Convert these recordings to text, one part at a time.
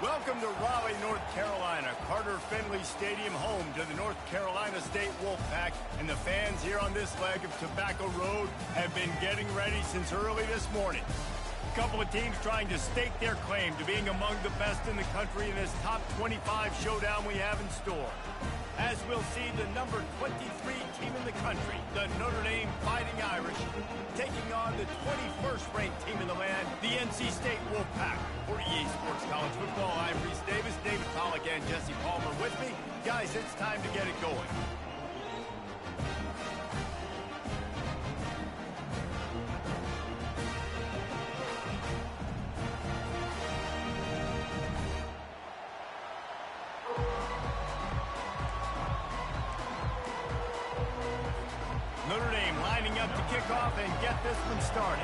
Welcome to Raleigh, North Carolina, Carter Finley Stadium, home to the North Carolina State Wolfpack, and the fans here on this leg of Tobacco Road have been getting ready since early this morning. A couple of teams trying to stake their claim to being among the best in the country in this top 25 showdown we have in store. As we'll see, the number 23 team in the country, the Notre Dame Fighting Irish, taking on the 21st ranked team in the land, the NC State Wolfpack. For EA Sports College Football, I'm Reese Davis, David Pollack, and Jesse Palmer with me. Guys, it's time to get it going. Notre Dame lining up to kick off and get this one started.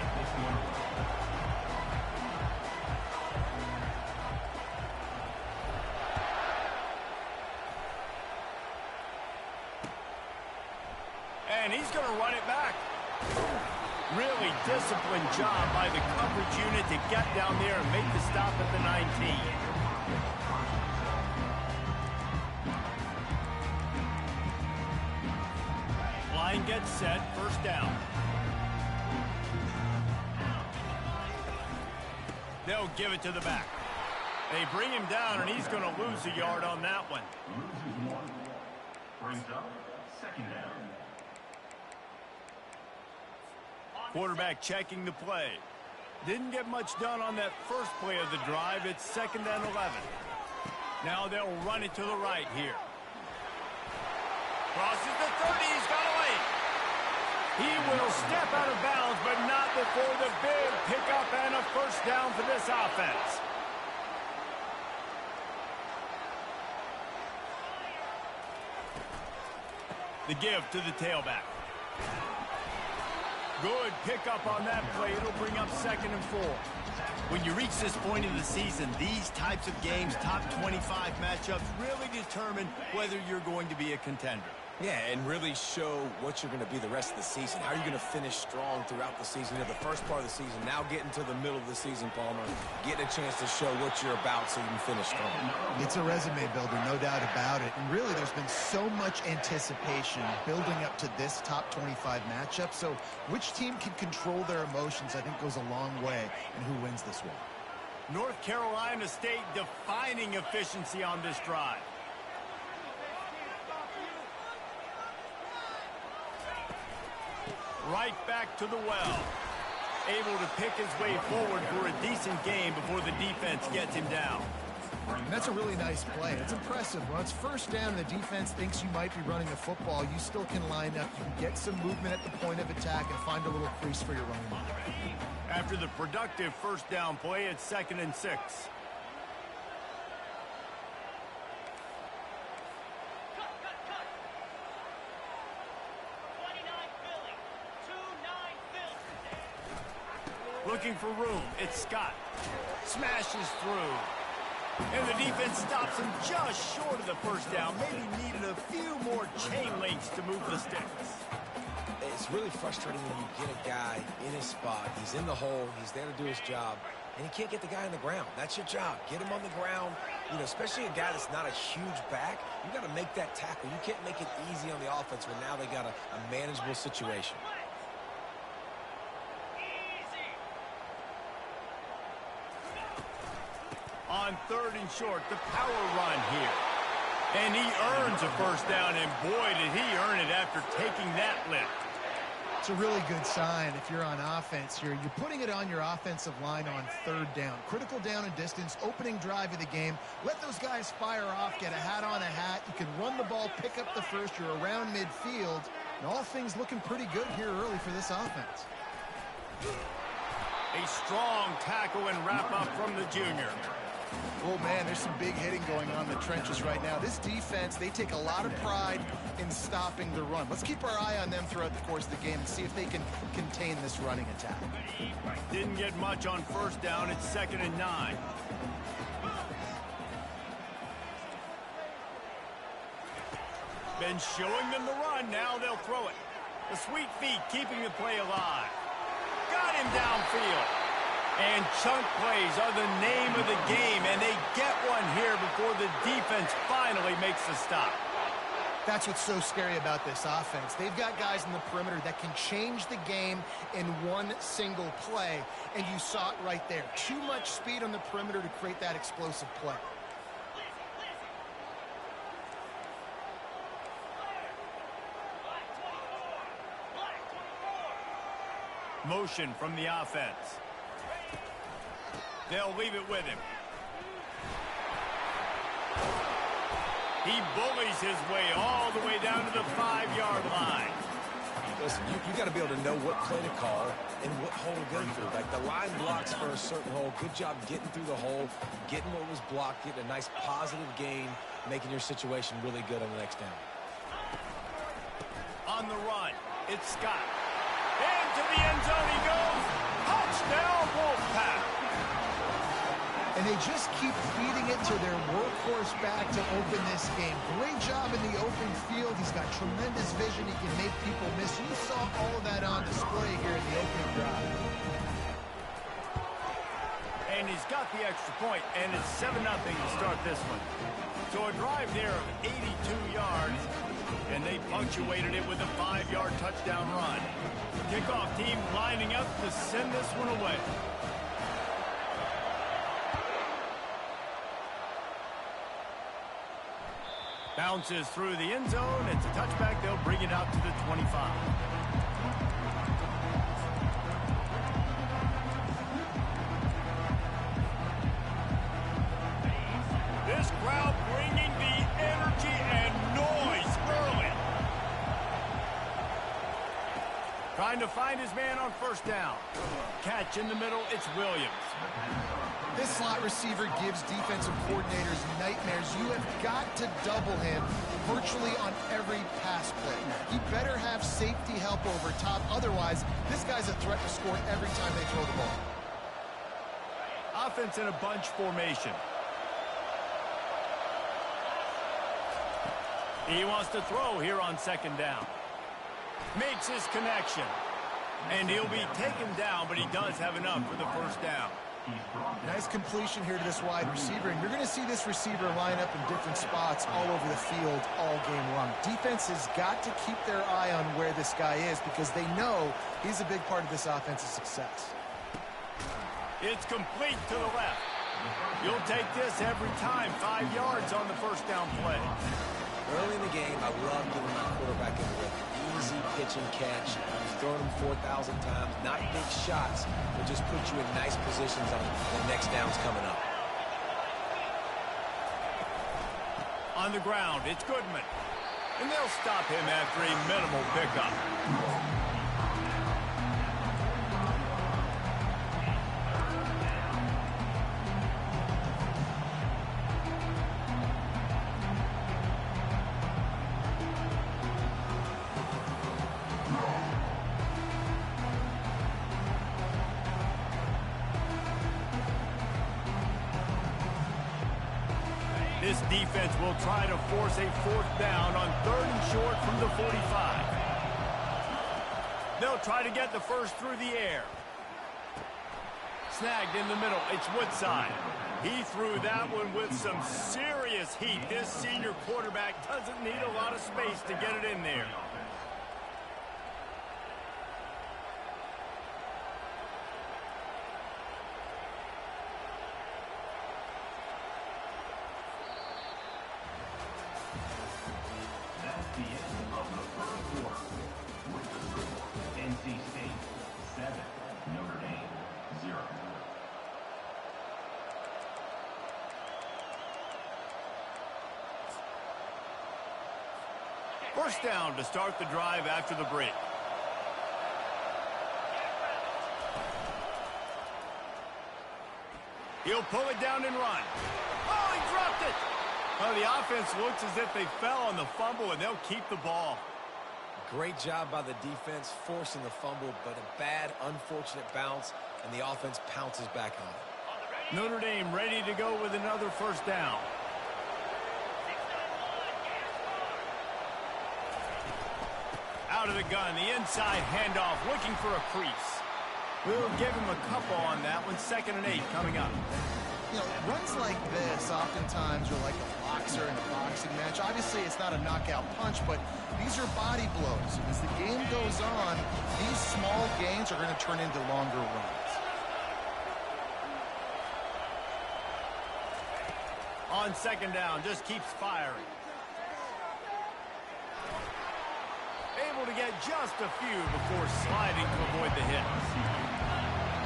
And he's going to run it back. Really disciplined job by the coverage unit to get down there and make the stop at the 19. Line gets set, first down. They'll give it to the back. They bring him down, and he's going to lose a yard on that one. Brings up second down. Quarterback checking the play. Didn't get much done on that first play of the drive. It's 2nd and 11. Now they'll run it to the right here. Crosses the 30, he's got away. He will step out of bounds, but not before the big pickup and a first down for this offense. The give to the tailback. Good pickup on that play. It'll bring up 2nd and 4. When you reach this point in the season, these types of games, top 25 matchups, really determine whether you're going to be a contender. Yeah, and really show what you're going to be the rest of the season. How are you going to finish strong throughout the season? You know, the first part of the season, now getting to the middle of the season, Palmer, getting a chance to show what you're about so you can finish strong. It's a resume builder, no doubt about it. And really, there's been so much anticipation building up to this top 25 matchup. So which team can control their emotions, I think, goes a long way in who wins this one. North Carolina State defining efficiency on this drive. Right back to the well. Able to pick his way forward for a decent game before the defense gets him down. And that's a really nice play. It's impressive. When it's first down and the defense thinks you might be running a football, you still can line up. You can get some movement at the point of attack and find a little crease for your running back. After the productive first down play, it's 2nd and 6. Looking for room. It's Scott. Smashes through. And the defense stops him just short of the first down. Maybe needed a few more chain links to move the sticks. It's really frustrating when you get a guy in his spot. He's in the hole. He's there to do his job. And he can't get the guy on the ground. That's your job. Get him on the ground. You know, especially a guy that's not a huge back. You got to make that tackle. You can't make it easy on the offense when now they got a manageable situation. On 3rd and short, the power run here. And he earns a first down, and boy, did he earn it after taking that lift. It's a really good sign if you're on offense here. You're putting it on your offensive line on 3rd down. Critical down and distance, opening drive of the game. Let those guys fire off, get a hat on a hat. You can run the ball, pick up the first. You're around midfield. And all things looking pretty good here early for this offense. A strong tackle and wrap up from the junior. Oh, man, there's some big hitting going on in the trenches right now. This defense, they take a lot of pride in stopping the run. Let's keep our eye on them throughout the course of the game and see if they can contain this running attack. Didn't get much on first down. It's 2nd and 9. Been showing them the run. Now they'll throw it. The sweet feet keeping the play alive. Got him downfield. And chunk plays are the name of the game, and they get one here before the defense finally makes the stop. That's what's so scary about this offense. They've got guys in the perimeter that can change the game in one single play, and you saw it right there. Too much speed on the perimeter to create that explosive play. Motion from the offense. They'll leave it with him. He bullies his way all the way down to the 5-yard line. Listen, you got to be able to know what play to call and what hole to go through. Like the line blocks for a certain hole. Good job getting through the hole, getting what was blocked, getting a nice positive gain, making your situation really good on the next down. On the run, it's Scott. Into the end zone he goes. Touchdown, Wolfpack. And they just keep feeding it to their workhorse back to open this game. Great job in the open field. He's got tremendous vision. He can make people miss. You saw all of that on display here in the opening drive. And he's got the extra point, and it's 7-0 to start this one. So a drive there of 82 yards, and they punctuated it with a 5-yard touchdown run. Kickoff team lining up to send this one away. Bounces through the end zone. It's a touchback. They'll bring it out to the 25. This crowd bringing the energy and noise early. Trying to find his man on first down. Catch in the middle. It's Williams. This slot receiver gives defensive coordinators nightmares. You have got to double him virtually on every pass play. He better have safety help over top. Otherwise, this guy's a threat to score every time they throw the ball. Offense in a bunch formation. He wants to throw here on second down. Makes his connection. And he'll be taken down, but he does have enough for the first down. Nice completion here to this wide receiver, and you're going to see this receiver line up in different spots all over the field all game long. Defense has got to keep their eye on where this guy is because they know he's a big part of this offense's success. It's complete to the left. You'll take this every time. 5 yards on the first down play. Early in the game, I love giving my quarterback a rhythm. Easy pitch and catch. You've thrown him 4,000 times. Not big shots, but just put you in nice positions on the next downs coming up. On the ground, it's Goodman. And they'll stop him after a minimal pickup. This defense will try to force a fourth down on 3rd and short from the 45. They'll try to get the first through the air. Snagged in the middle. It's Woodside. He threw that one with some serious heat. This senior quarterback doesn't need a lot of space to get it in there. The end of the first quarter. With the score, NC State 7, Notre Dame 0. First down to start the drive after the break. He'll pull it down and run. Oh, he dropped it! Well, the offense looks as if they fell on the fumble, and they'll keep the ball. Great job by the defense forcing the fumble, but a bad, unfortunate bounce, and the offense pounces back on it. Notre Dame ready to go with another first down. Out of the gun, the inside handoff, looking for a crease. We'll give him a couple on that one. 2nd and 8 coming up. You know, runs like this oftentimes are like a boxer in a boxing match. Obviously, it's not a knockout punch, but these are body blows. As the game goes on, these small gains are going to turn into longer runs. On 2nd down, just keeps firing. Able to get just a few before sliding to avoid the hit.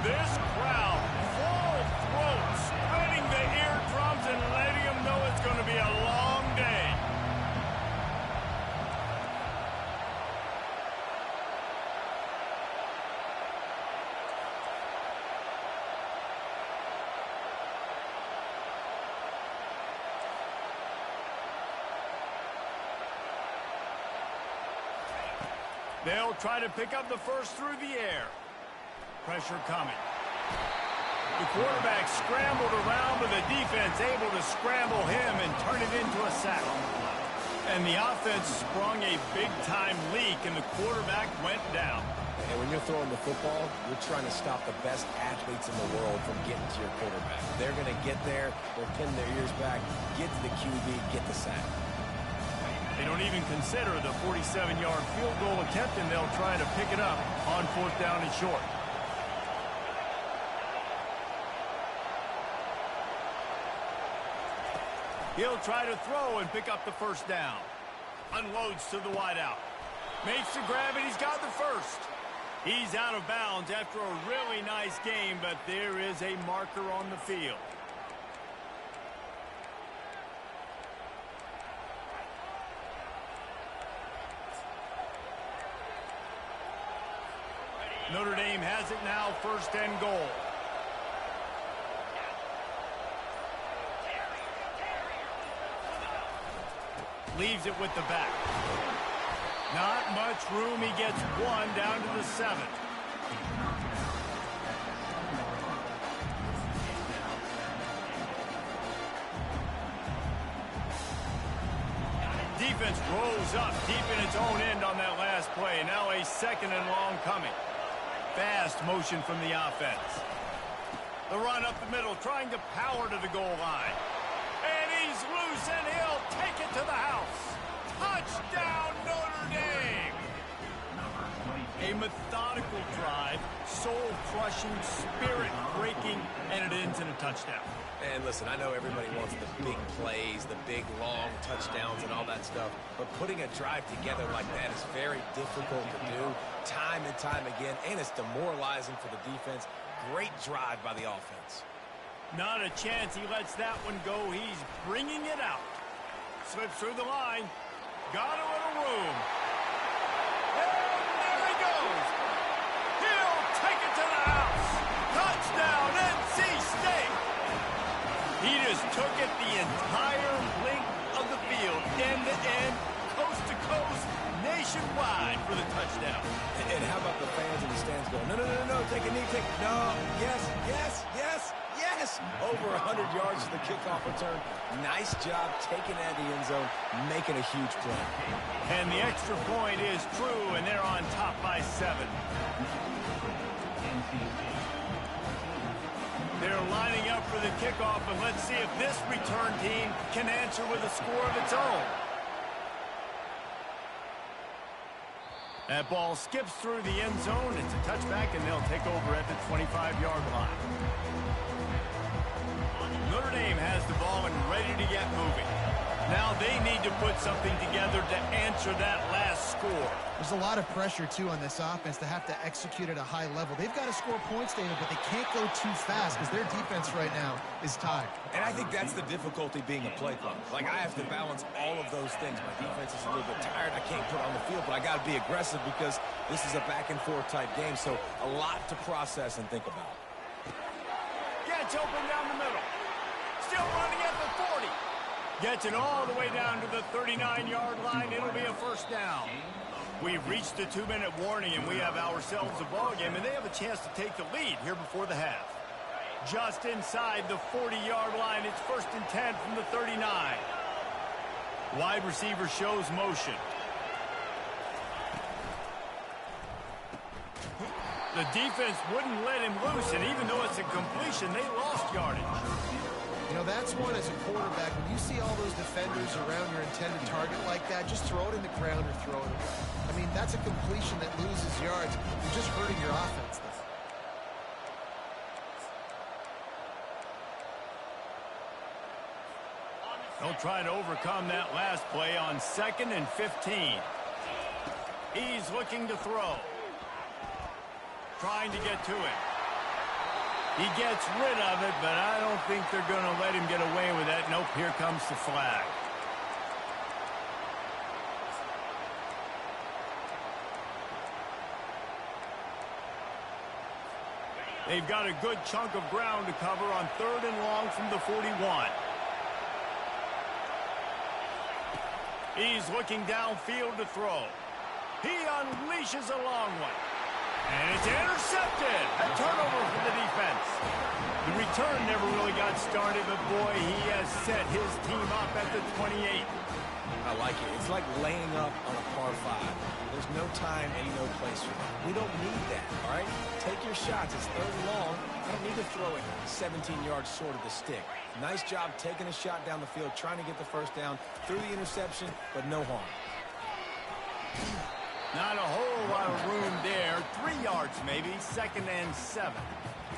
This crowd, full throat, spreading the eardrums and letting them know it's going to be a long day. They'll try to pick up the first through the air. Pressure coming. The quarterback scrambled around, but the defense able to scramble him and turn it into a sack. And the offense sprung a big-time leak, and the quarterback went down. And when you're throwing the football, you're trying to stop the best athletes in the world from getting to your quarterback. They're going to get there, they'll pin their ears back, get to the QB, get the sack. They don't even consider the 47-yard field goal attempt, and they'll try to pick it up on 4th down and short. He'll try to throw and pick up the 1st down. Unloads to the wideout. Makes the grab, and he's got the first. He's out of bounds after a really nice game, but there is a marker on the field. Notre Dame has it now, 1st and goal. Leaves it with the back. Not much room. He gets one down to the 7. Defense rolls up deep in its own end on that last play. Now a 2nd and long coming. Fast motion from the offense. The run up the middle, trying to power to the goal line. And he's loose, and he'll take it to the house. Touchdown, Notre Dame! A methodical drive, soul-crushing, spirit-breaking, and it ends in a touchdown. And listen, I know everybody wants the big plays, the big, long touchdowns and all that stuff, but putting a drive together like that is very difficult to do time and time again, and it's demoralizing for the defense. Great drive by the offense. Not a chance he lets that one go. He's bringing it out. Slips through the line. Got a little room. And there he goes. He'll take it to the house. Touchdown, NC State. He just took it the entire length of the field, end to end, coast to coast, nationwide for the touchdown. And how about the fans in the stands going, no, no, no, no, take a knee, take, no, yes, yes, yes, yes. Over 100 yards to the kickoff return. Nice job taking that in the end zone, making a huge play. And the extra point is true, and they're on top by 7. They're lining up for the kickoff, and let's see if this return team can answer with a score of its own. That ball skips through the end zone. It's a touchback, and they'll take over at the 25-yard line. Notre Dame has the ball and ready to get moving. Now they need to put something together to answer that last score. There's a lot of pressure, too, on this offense to have to execute at a high level. They've got to score points, David, but they can't go too fast because their defense right now is tied. And I think that's the difficulty being a play clock. Like, I have to balance all of those things. My defense is a little bit tired. I can't put on the field, but I got to be aggressive because this is a back-and-forth type game, so a lot to process and think about. Gets open down the middle. Still running at the 40. Gets it all the way down to the 39-yard line. It'll be a 1st down. We've reached the 2-minute warning, and we have ourselves a ball game, and they have a chance to take the lead here before the half. Just inside the 40-yard line, it's 1st and 10 from the 39. Wide receiver shows motion. The defense wouldn't let him loose, and even though it's a completion, they lost yardage. You know, that's one as a quarterback. When you see all those defenders around your intended target like that, just throw it in the ground or throw it away. I mean, that's a completion that loses yards. You're just hurting your offense there. They'll try to overcome that last play on 2nd and 15. He's looking to throw. Trying to get to it. He gets rid of it, but I don't think they're going to let him get away with that. Nope, here comes the flag. They've got a good chunk of ground to cover on 3rd and long from the 41. He's looking downfield to throw. He unleashes a long one. And it's intercepted. A turnover for the defense. The return never really got started, but boy, he has set his team up at the 28. I like it. It's like laying up on a par 5. There's no time and no place for that. We don't need that, all right? Take your shots. It's 3rd and long. I don't need to throw it 17 yards short of the stick. Nice job taking a shot down the field, trying to get the first down through the interception, but no harm. Not a whole lot of room there. 3 yards maybe, 2nd and 7.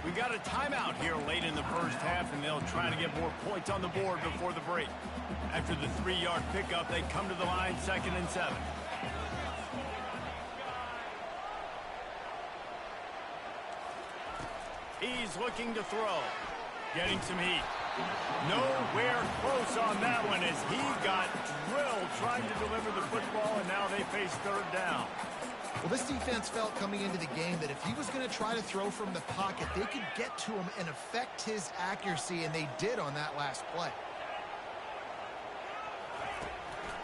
We got a timeout here late in the first half, and they'll try to get more points on the board before the break. After the 3-yard pickup, they come to the line, 2nd and 7. He's looking to throw. Getting some heat. Nowhere close on that one as he got drilled trying to deliver the football, and now they face 3rd down. Well, this defense felt coming into the game that if he was going to try to throw from the pocket, they could get to him and affect his accuracy, and they did on that last play.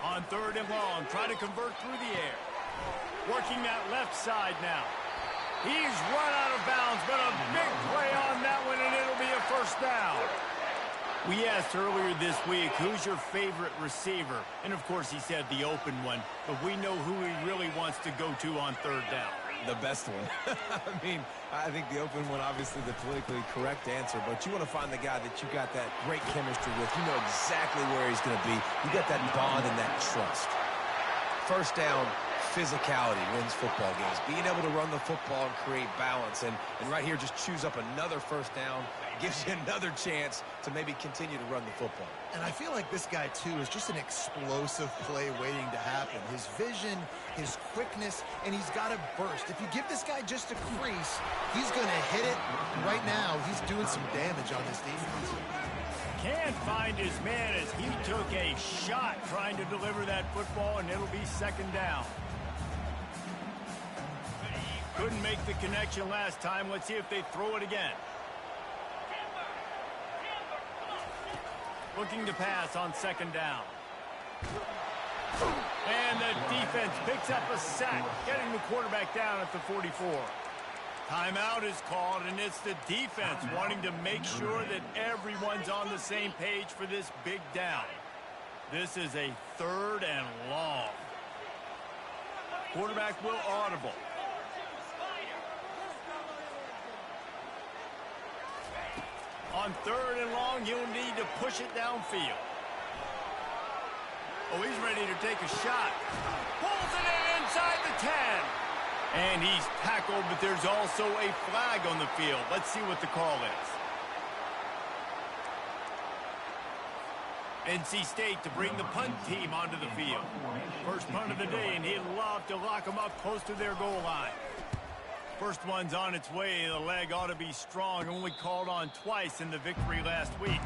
On 3rd and long, try to convert through the air. Working that left side now. He's run out of bounds, but a big play on that one, and it'll be a first down. We asked earlier this week, who's your favorite receiver? And, of course, he said the open one, but we know who he really wants to go to on 3rd down. The best one. I mean, I think the open one, obviously the politically correct answer, but you want to find the guy that you got that great chemistry with. You know exactly where he's going to be. You got that bond and that trust. First down, physicality wins football games. Being able to run the football and create balance. And right here, just choose up another first down. Gives you another chance to maybe continue to run the football. And I feel like this guy, too, is just an explosive play waiting to happen. His vision, his quickness, and he's got a burst. If you give this guy just a crease, he's going to hit it. Right now, he's doing some damage on this defense. Can't find his man as he took a shot trying to deliver that football, and it'll be 2nd down. Couldn't make the connection last time. Let's see if they throw it again. Looking to pass on 2nd down. And the defense picks up a sack, getting the quarterback down at the 44. Timeout is called, and it's the defense wanting to make sure that everyone's on the same page for this big down. This is a 3rd and long. Quarterback will audible. On 3rd and long, you'll need to push it downfield. Oh, he's ready to take a shot. Pulls it in inside the 10. And he's tackled, but there's also a flag on the field. Let's see what the call is. NC State to bring the punt team onto the field. First punt of the day, and he'd love to lock them up close to their goal line. First one's on its way. The leg ought to be strong. Only called on twice in the victory last week.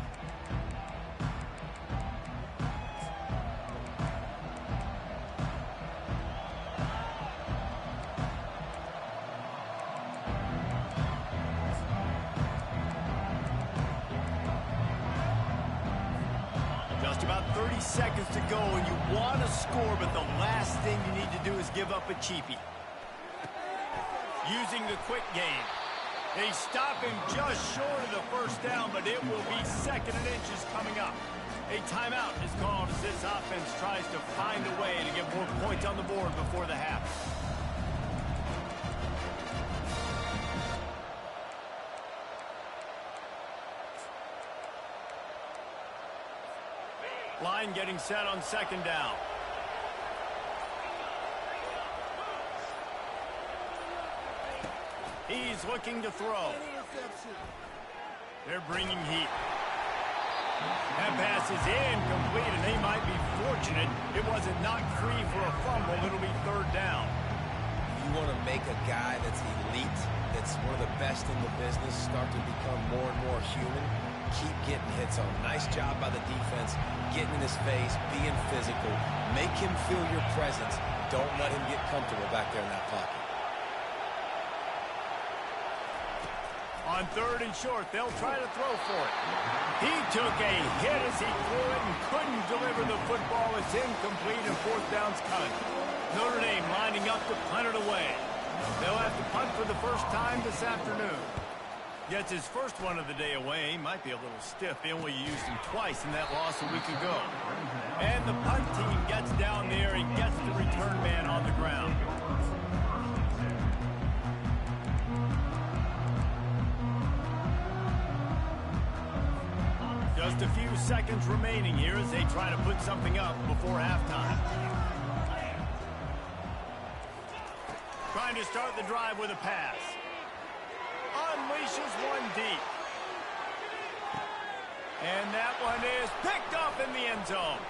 Just about 30 seconds to go, and you want to score, but the last thing you need to do is give up a cheapie. Using the quick game. They stop him just short of the first down, but it will be 2nd and inches coming up. A timeout is called as this offense tries to find a way to get more points on the board before the half. Line getting set on second down. He's looking to throw. They're bringing heat. That pass is incomplete, and they might be fortunate it wasn't knocked free for a fumble. It'll be third down. You want to make a guy that's elite, that's one of the best in the business, start to become more and more human. Keep getting hits on. Nice job by the defense, getting in his face, being physical. Make him feel your presence. Don't let him get comfortable back there in that pocket. On third and short, they'll try to throw for it. He took a hit as he threw it and couldn't deliver the football. It's incomplete and fourth down's cut. Notre Dame lining up to punt it away. They'll have to punt for the first time this afternoon. Gets his first one of the day away. He might be a little stiff. They only used him twice in that loss a week ago. And the punt team gets down there and gets the return man on the ground. Just a few seconds remaining here as they try to put something up before halftime. Trying to start the drive with a pass. Unleashes one deep. And that one is picked up in the end zone.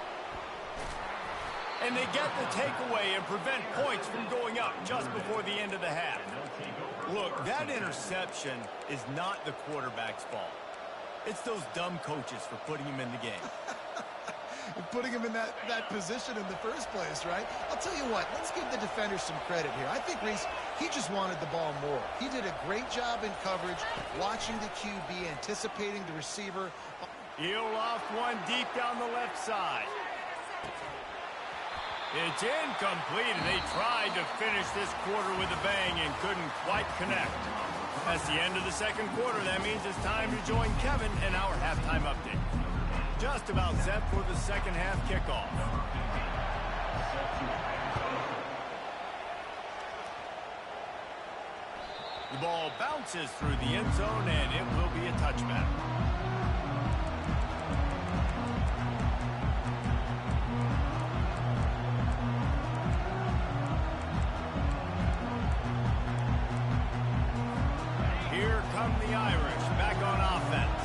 And they get the takeaway and prevent points from going up just before the end of the half. Look, that interception is not the quarterback's fault. It's those dumb coaches for putting him in the game. Putting him in that position in the first place, right? I'll tell you what, let's give the defender some credit here. I think Reese, he just wanted the ball more. He did a great job in coverage, watching the QB, anticipating the receiver. He'll loft one deep down the left side. It's incomplete, and they tried to finish this quarter with a bang and couldn't quite connect. That's the end of the second quarter. That means it's time to join Kevin in our halftime update. Just about set for the second half kickoff. The ball bounces through the end zone, and it will be a touchback. Here come the Irish back on offense.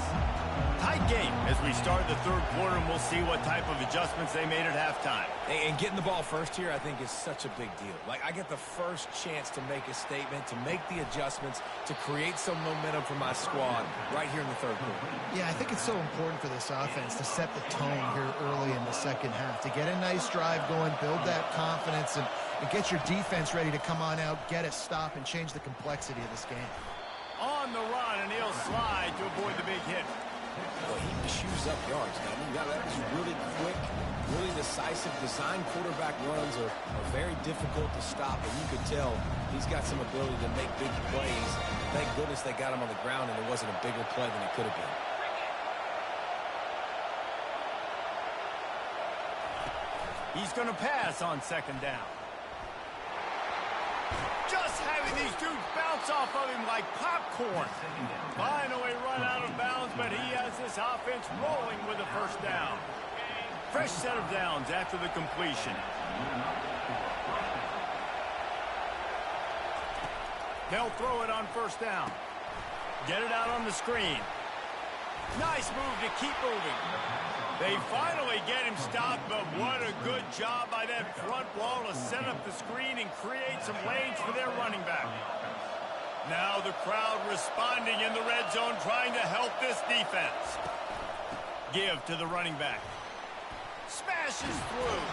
Tight game as we start the third quarter, and we'll see what type of adjustments they made at halftime. And getting the ball first here, I think, is such a big deal. Like, I get the first chance to make a statement, to make the adjustments, to create some momentum for my squad right here in the third quarter. Yeah, I think it's so important for this offense to set the tone here early in the second half, to get a nice drive going, build that confidence, and get your defense ready to come on out, get a stop, and change the complexity of this game. On the run, and he'll slide to avoid the big hit. Well, he chews up yards. Now, that is really quick, really decisive. Design quarterback runs are very difficult to stop, and you could tell he's got some ability to make big plays. Thank goodness they got him on the ground, and it wasn't a bigger play than it could have been. He's going to pass on second down. Just having these dudes bounce off of him like popcorn. Finally run out of bounds, but he has this offense rolling with a first down. Fresh set of downs after the completion. They'll throw it on first down. Get it out on the screen. Nice move to keep moving. They finally get him stopped, but what a good job by that front wall to set up the screen and create some lanes for their running back. Now the crowd responding in the red zone, trying to help this defense. Give to the running back. Smashes through.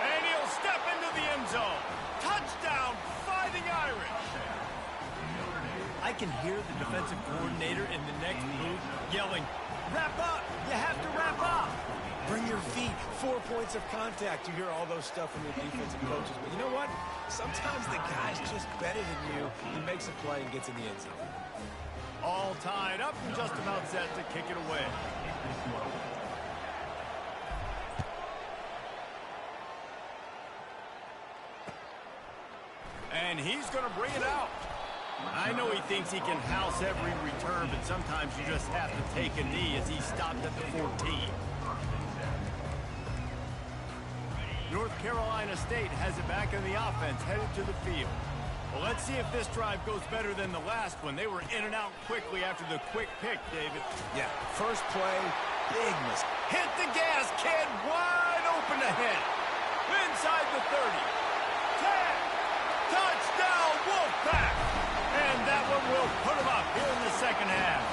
And he'll step into the end zone. Touchdown, Fighting Irish. I can hear the defensive coordinator in the next booth yelling, "Wrap up! You have to wrap up!" Bring your feet. 4 points of contact. You hear all those stuff from your defensive coaches. But you know what? Sometimes the guy's just better than you. He makes a play and gets in the end zone. All tied up and just about set to kick it away. And he's going to bring it out. I know he thinks he can house every return, but sometimes you just have to take a knee as he stopped at the 14. North Carolina State has it back in the offense, headed to the field. Well, let's see if this drive goes better than the last one. They were in and out quickly after the quick pick, David. Yeah, first play, big mistake. Hit the gas, kid. Wide open ahead. Inside the 30. 10. Touchdown, Wolfpack. And that one will put him up here in the second half.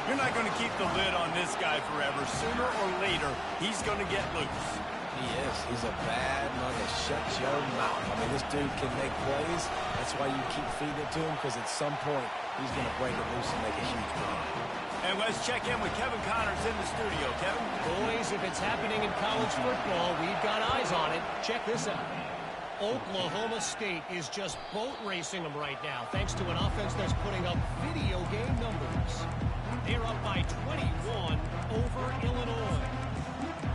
You're not going to keep the lid on this guy forever. Sooner or later, he's going to get loose. He is. He's a bad man to shut your mouth. I mean, this dude can make plays. That's why you keep feeding it to him, because at some point, he's going to break it loose and make a huge play. And let's check in with Kevin Connors in the studio. Kevin? Boys, if it's happening in college football, we've got eyes on it. Check this out. Oklahoma State is just boat racing them right now, thanks to an offense that's putting up video game numbers. They're up by 21 over Illinois.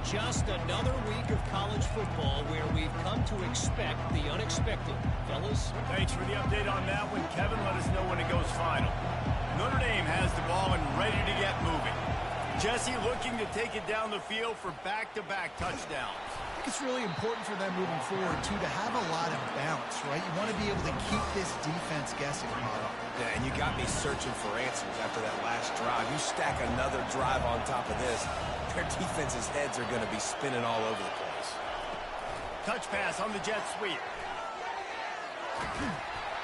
Just another week of college football where we've come to expect the unexpected. Fellas? Thanks for the update on that one, Kevin. Let us know when it goes final. Notre Dame has the ball and ready to get moving. Jesse looking to take it down the field for back-to-back touchdowns. I think it's really important for them moving forward, too, to have a lot of bounce, right? You want to be able to keep this defense guessing, Carl. Yeah, and you got me searching for answers after that last drive. You stack another drive on top of this, their defense's heads are going to be spinning all over the place. Touch pass on the jet sweep.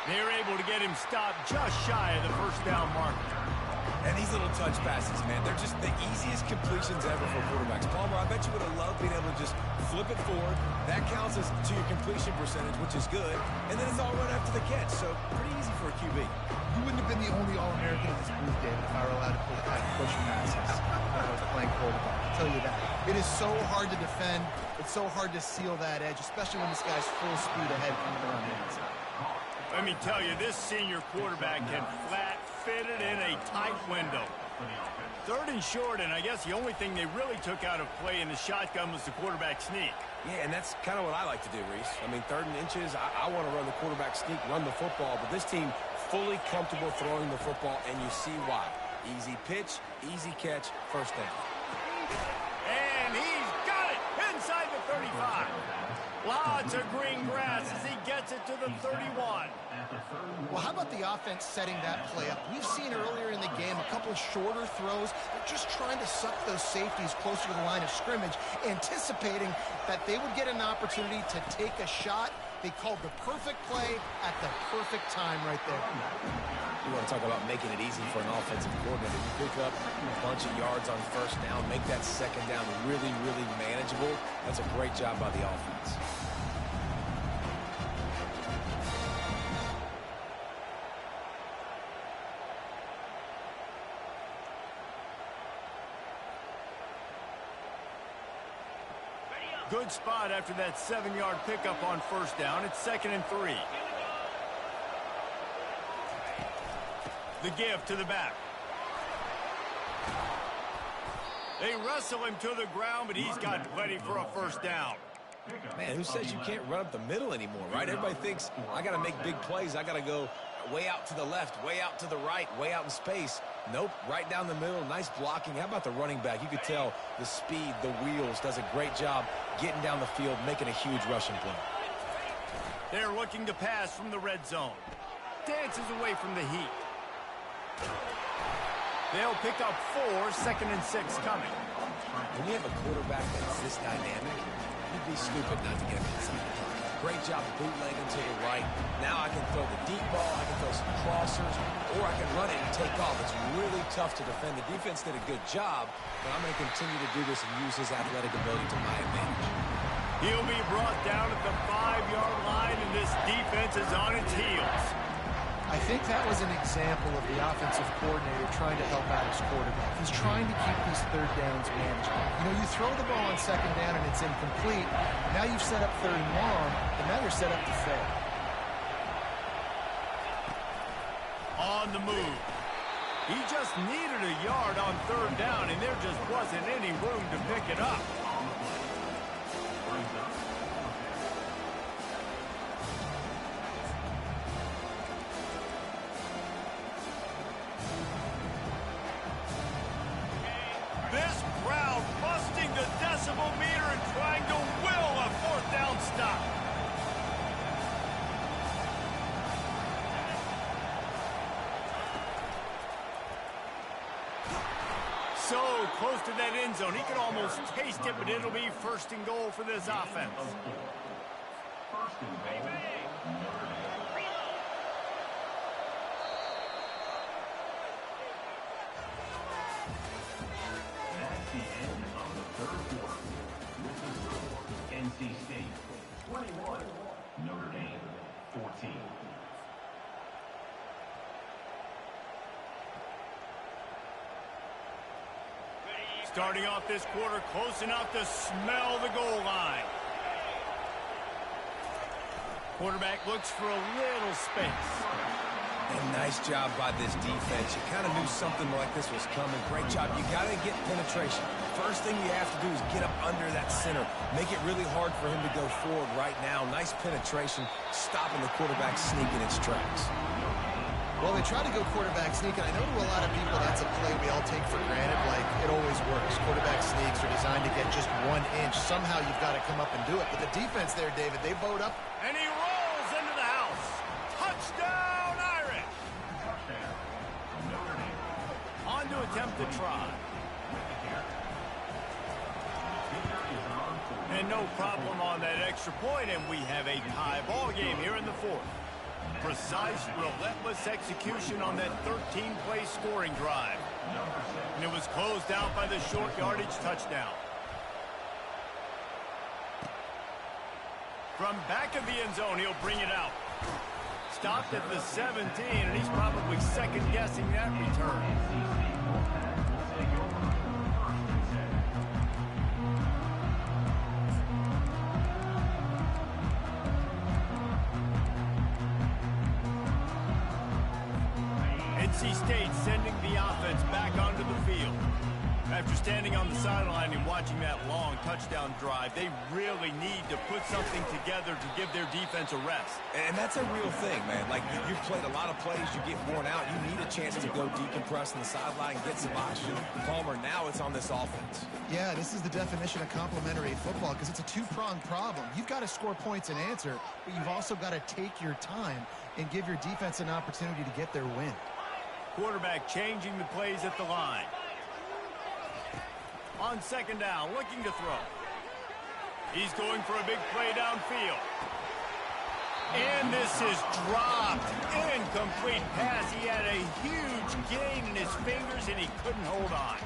They're able to get him stopped just shy of the first down marker. And these little touch passes, man, they're just the easiest completions ever for quarterbacks. Palmer, I bet you would have loved being able to just flip it forward. That counts as to your completion percentage, which is good. And then it's all run after the catch, so pretty easy for a QB. You wouldn't have been the only All-American in this booth, David, if I were allowed to push passes when I was playing quarterback. I'll tell you that. It is so hard to defend. It's so hard to seal that edge, especially when this guy's full speed ahead coming around the inside. Let me tell you, this senior quarterback can flat fit it in a tight window. Third and short, and I guess the only thing they really took out of play in the shotgun was the quarterback sneak. Yeah, and that's kind of what I like to do, Reese. I mean, 3rd and inches, I want to run the quarterback sneak, run the football, but this team fully comfortable throwing the football, and you see why. Easy pitch, easy catch, first down. And he's got it inside the 35. Lots of green grass as he gets it to the 31. Well, how about the offense setting that play up? We've seen earlier in the game a couple of shorter throws. They're just trying to suck those safeties closer to the line of scrimmage, anticipating that they would get an opportunity to take a shot. They called the perfect play at the perfect time right there. You want to talk about making it easy for an offensive coordinator. You pick up a bunch of yards on first down, make that second down really, really manageable. That's a great job by the offense. Good spot after that 7-yard pickup on first down. It's 2nd and 3. The give to the back. They wrestle him to the ground, but he's got plenty for a first down. Man, who says you can't run up the middle anymore, right? Everybody thinks, I got to make big plays. I got to go way out to the left, way out to the right, way out in space. Nope, right down the middle, nice blocking. How about the running back? You could tell the speed, the wheels, does a great job getting down the field, making a huge rushing play. They're looking to pass from the red zone. Dances away from the heat. They'll pick up 4, 2nd and 6 coming. When you have a quarterback that's this dynamic, you'd be stupid not to get him inside the pocket. Great job bootlegging to the right. Now I can throw the deep ball, I can throw some crossers, or I can run it and take off. It's really tough to defend. The defense did a good job, but I'm going to continue to do this and use his athletic ability to my advantage. He'll be brought down at the 5-yard line, and this defense is on its heels. I think that was an example of the offensive coordinator trying to help out his quarterback. He's trying to keep these 3rd downs manageable. You know, you throw the ball on 2nd down and it's incomplete. Now you've set up 3rd and long, and now you're set up to fail. On the move. He just needed a yard on 3rd down, and there just wasn't any room to pick it up. This crowd busting the decibel meter and trying to will stop. So close to that end zone. He can almost taste it, but it'll be 1st and goal for this offense. 1st and goal. That's the end of the 3rd quarter. With the score, NC State 21, Notre Dame 14. Starting off this quarter close enough to smell the goal line. Quarterback looks for a little space. And nice job by this defense. You kind of knew something like this was coming. Great job. You got to get penetration. First thing you have to do is get up under that center. Make it really hard for him to go forward right now. Nice penetration, stopping the quarterback sneak in its tracks. Well, they try to go quarterback sneak, and I know to a lot of people that's a play we all take for granted, like it always works. Quarterback sneaks are designed to get just 1 inch. Somehow you've got to come up and do it. But the defense there, David, they bowed up. And he rolls into the house. Touchdown, Irish! On to attempt the try. And no problem on that extra point, and we have a tie ball game here in the 4th. Precise, relentless execution on that 13-play scoring drive. And it was closed out by the short yardage touchdown. From back of the end zone, he'll bring it out. Stopped at the 17, and he's probably second-guessing that return. NC State sending the offense back onto the field. After standing on the sideline and watching that long touchdown drive, they really need to put something together to give their defense a rest. And that's a real thing, man. Like, you've played a lot of plays, you get worn out. You need a chance to go decompress on the sideline and get some oxygen. Palmer, now it's on this offense. Yeah, this is the definition of complementary football because it's a two-pronged problem. You've got to score points and answer, but you've also got to take your time and give your defense an opportunity to get their win. Quarterback changing the plays at the line. On 2nd down, looking to throw. He's going for a big play downfield. And this is dropped. Incomplete pass. He had a huge gain in his fingers, and he couldn't hold on.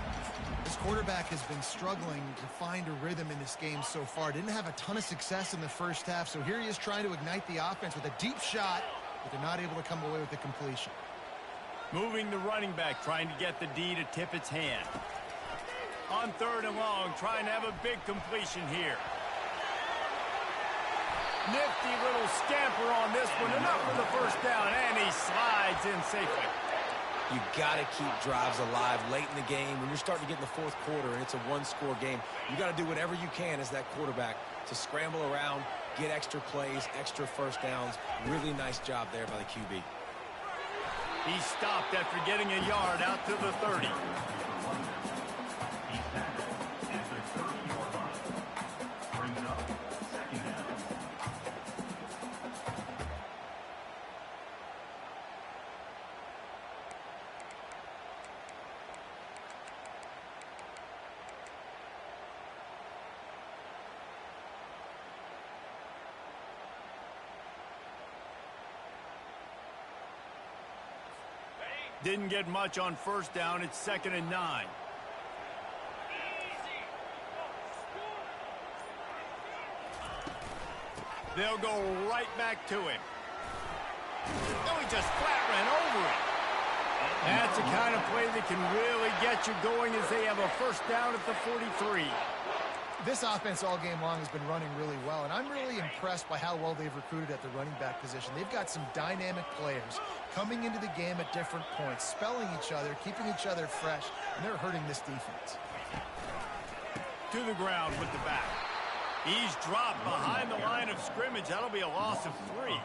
This quarterback has been struggling to find a rhythm in this game so far. Didn't have a ton of success in the first half, so here he is trying to ignite the offense with a deep shot, but they're not able to come away with the completion. Moving the running back, trying to get the D to tip its hand. On 3rd and long, trying to have a big completion here. Nifty little scamper on this one, enough for the 1st down, and he slides in safely. You got to keep drives alive late in the game. When you're starting to get in the 4th quarter and it's a 1-score game, you got to do whatever you can as that quarterback to scramble around, get extra plays, extra 1st downs. Really nice job there by the QB. He stopped after getting a yard out to the 30. Didn't get much on 1st down. It's 2nd and 9. They'll go right back to him. Oh, he just flat ran over it. That's the kind of play that can really get you going as they have a 1st down at the 43. This offense all game long has been running really well, and I'm really impressed by how well they've recruited at the running back position. They've got some dynamic players coming into the game at different points, spelling each other, keeping each other fresh, and they're hurting this defense. To the ground with the back. He's dropped behind the line of scrimmage. That'll be a loss of 3.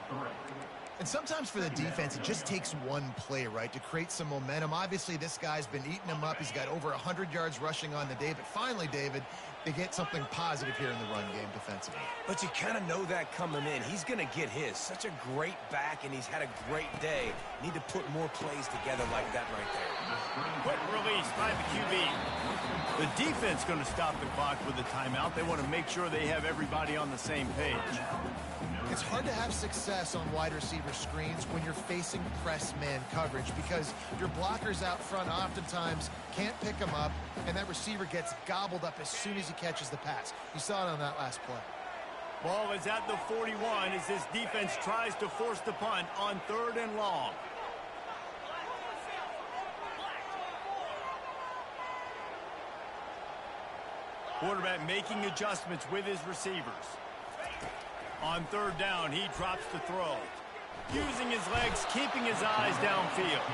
And sometimes for the defense, it just takes one play, right, to create some momentum. Obviously, this guy's been eating him up. He's got over 100 yards rushing on the day. But finally, David, they get something positive here in the run game defensively. But you kind of know that coming in. He's going to get his. Such a great back, and he's had a great day. Need to put more plays together like that right there. Quick release by the QB. The defense going to stop the clock with a timeout. They want to make sure they have everybody on the same page. It's hard to have success on wide receiver screens when you're facing press man coverage because your blockers out front oftentimes can't pick them up, and that receiver gets gobbled up as soon as he catches the pass. You saw it on that last play. Ball is at the 41 as this defense tries to force the punt on 3rd and long. Quarterback making adjustments with his receivers. On 3rd down, he drops the throw. Using his legs, keeping his eyes downfield.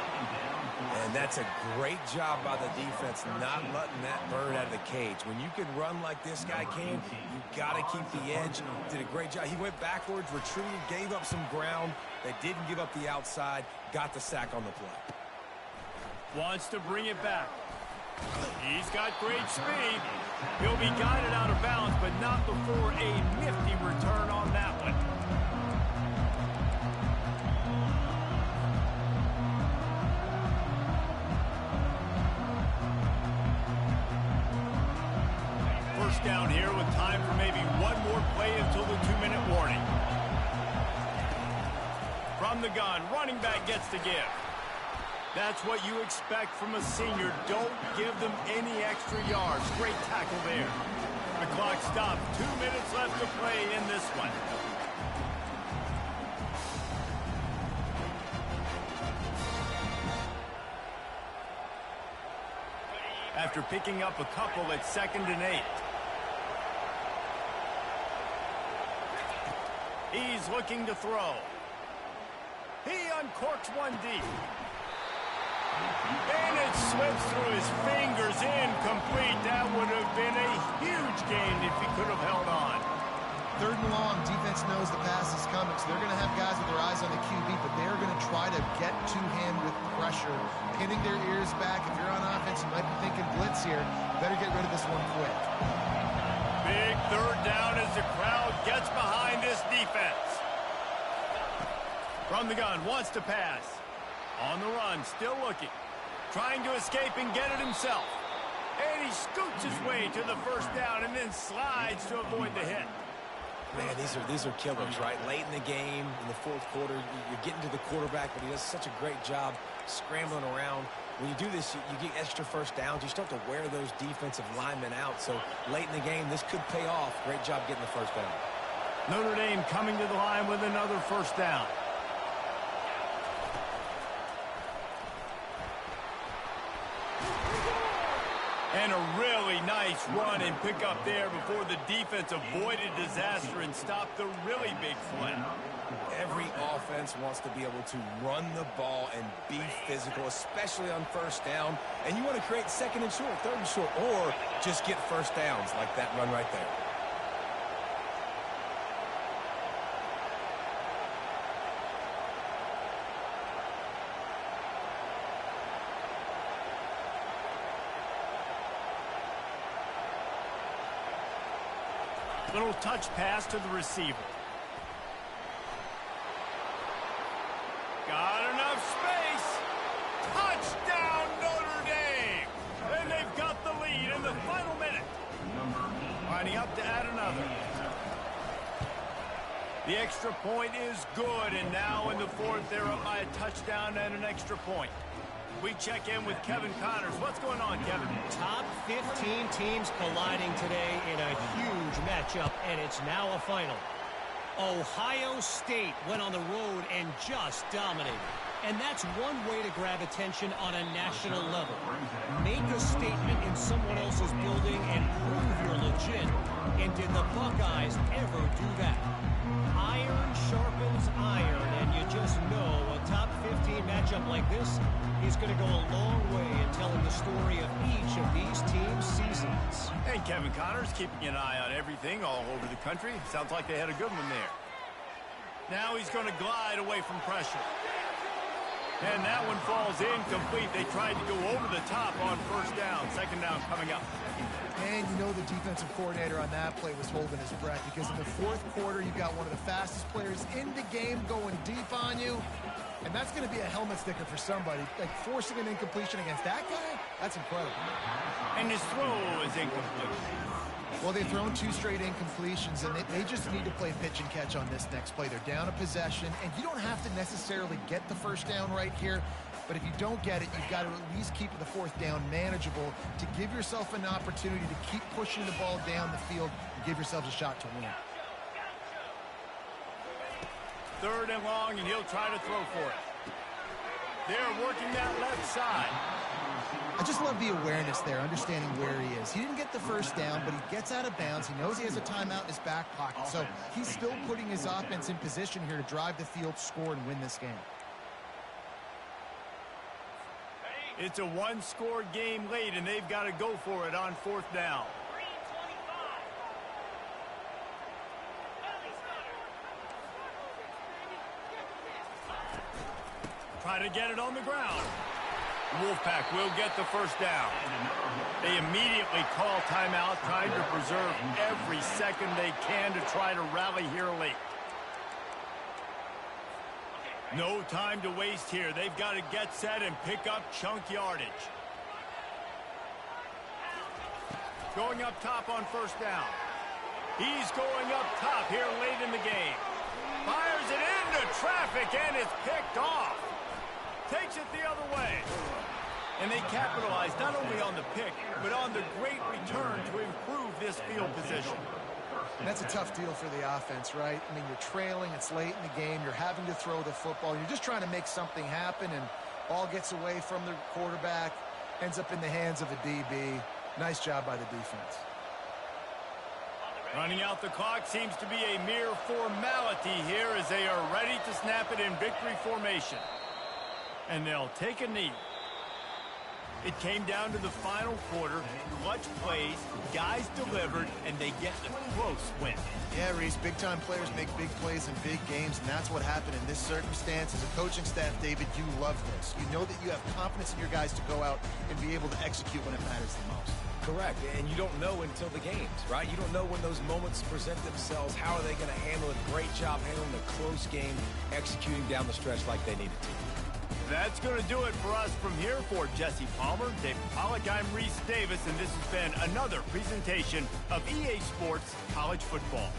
And that's a great job by the defense, not letting that bird out of the cage. When you can run like this guy can, you got to keep the edge. Did a great job. He went backwards, retreated, gave up some ground. They didn't give up the outside, got the sack on the play. Wants to bring it back. He's got great speed. He'll be guided out of bounds, but not before a nifty return on that one. First down here with time for maybe one more play until the 2-minute warning. From the gun, running back gets the give. That's what you expect from a senior. Don't give them any extra yards. Great tackle there. The clock stopped. 2 minutes left to play in this one. After picking up a couple at 2nd and 8. He's looking to throw. He uncorks one deep. And it slips through his fingers, incomplete. That would have been a huge gain if he could have held on. 3rd and long, defense knows the pass is coming, so they're going to have guys with their eyes on the QB, but they're going to try to get to him with pressure, pinning their ears back. If you're on offense, you might be thinking blitz here. You better get rid of this one quick. Big 3rd down as the crowd gets behind this defense. From the gun, wants to pass. On the run, still looking. Trying to escape and get it himself. And he scoots his way to the 1st down and then slides to avoid the hit. Man, these are killers, right? Late in the game, in the 4th quarter, you're getting to the quarterback, but he does such a great job scrambling around. When you do this, you get extra 1st downs. You start to wear those defensive linemen out. So late in the game, this could pay off. Great job getting the 1st down. Notre Dame coming to the line with another 1st down. And a really nice run and pick up there before the defense avoided disaster and stopped the really big play. Every offense wants to be able to run the ball and be physical, especially on 1st down. And you want to create 2nd and short, 3rd and short, or just get 1st downs like that run right there. Little touch pass to the receiver. Got enough space. Touchdown, Notre Dame. And they've got the lead in the final minute. Lining up to add another. The extra point is good, and now in the 4th, they're up by a touchdown and an extra point. We check in with Kevin Connors. What's going on, Kevin? Top 15 teams colliding today in a huge matchup, and it's now a final. Ohio State went on the road and just dominated. And that's one way to grab attention on a national level. Make a statement in someone else's building and prove you're legit. And did the Buckeyes ever do that? Iron sharpens iron, and you just know a top 15 matchup like this is going to go a long way in telling the story of each of these teams' seasons. And Kevin Connors keeping an eye on everything all over the country. Sounds like they had a good one there. Now he's going to glide away from pressure. And that one falls incomplete. They tried to go over the top on first down. Second down coming up. And you know the defensive coordinator on that play was holding his breath because in the fourth quarter, you've got one of the fastest players in the game going deep on you. And that's going to be a helmet sticker for somebody. Like forcing an incompletion against that guy, that's incredible. And his throw is incomplete. Well, they've thrown 2 straight incompletions, and they just need to play pitch and catch on this next play. They're down a possession, and you don't have to necessarily get the first down right here, but if you don't get it, you've got to at least keep the fourth down manageable to give yourself an opportunity to keep pushing the ball down the field and give yourselves a shot to win. Third and long, and he'll try to throw for it. They're working that left side. I just love the awareness there, understanding where he is. He didn't get the first down, but he gets out of bounds. He knows he has a timeout in his back pocket, so he's still putting his offense in position here to drive the field, score, and win this game. It's a one-score game late, and they've got to go for it on fourth down. Try to get it on the ground. Wolfpack will get the first down. They immediately call timeout, trying to preserve every second they can to try to rally here late. No time to waste here. They've got to get set and pick up chunk yardage. Going up top on first down. He's going up top here late in the game. Fires it into traffic, and it's picked off. Takes it the other way. And they capitalize not only on the pick, but on the great return to improve this field position. And that's a tough deal for the offense, right? I mean, you're trailing, it's late in the game, you're having to throw the football, you're just trying to make something happen, and ball gets away from the quarterback, ends up in the hands of a DB. Nice job by the defense. Running out the clock seems to be a mere formality here as they are ready to snap it in victory formation. And they'll take a knee. It came down to the final quarter, clutch plays, guys delivered, and they get the close win. Yeah, Reese, big-time players make big plays in big games, and that's what happened in this circumstance. As a coaching staff, David, you love this. You know that you have confidence in your guys to go out and be able to execute when it matters the most. Correct, and you don't know until the games, right? You don't know when those moments present themselves. How are they going to handle it? Great job handling a close game, executing down the stretch like they needed to. That's going to do it for us from here. For Jesse Palmer, David Pollack, I'm Reese Davis, and this has been another presentation of EA Sports College Football.